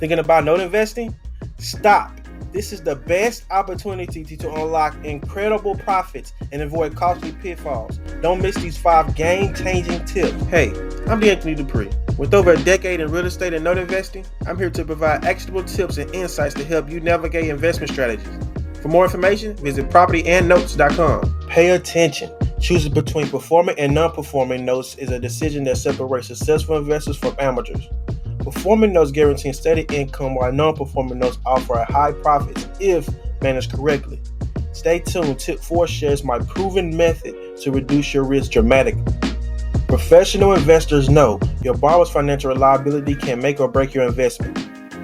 Thinking about note investing? Stop. This is the best opportunity to unlock incredible profits and avoid costly pitfalls. Don't miss these 5 game-changing tips. Hey, I'm Deanthony Dupree. With over a decade in real estate and note investing, I'm here to provide actionable tips and insights to help you navigate investment strategies. For more information, visit propertyandnotes.com. Pay attention. Choosing between performing and non-performing notes is a decision that separates successful investors from amateurs. Performing notes guarantee steady income, while non-performing notes offer high profits if managed correctly. Stay tuned. Tip 4 shares my proven method to reduce your risk dramatically. Professional investors know your borrower's financial reliability can make or break your investment.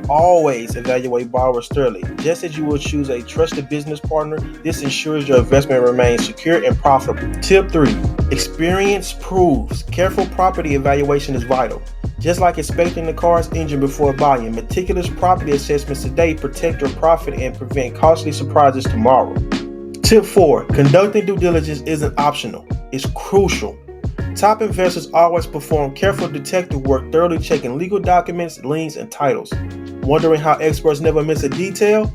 Always evaluate borrowers thoroughly. Just as you will choose a trusted business partner, this ensures your investment remains secure and profitable. Tip 3. Experience proves. Careful property evaluation is vital. Just like inspecting the car's engine before buying, meticulous property assessments today protect your profit and prevent costly surprises tomorrow. Tip 4. Conducting due diligence isn't optional. It's crucial. Top investors always perform careful detective work, thoroughly checking legal documents, liens, and titles. Wondering how experts never miss a detail?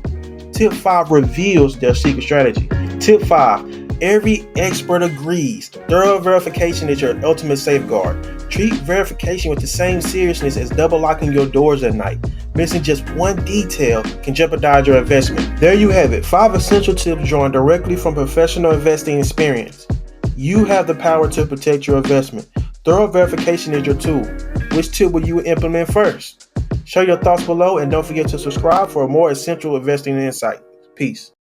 Tip 5 reveals their secret strategy. Tip 5. Every expert agrees. Thorough verification is your ultimate safeguard. Treat verification with the same seriousness as double locking your doors at night. Missing just one detail can jeopardize your investment. There you have it. 5 essential tips drawn directly from professional investing experience. You have the power to protect your investment. Thorough verification is your tool. Which tip will you implement first? Share your thoughts below and don't forget to subscribe for more essential investing insight. Peace.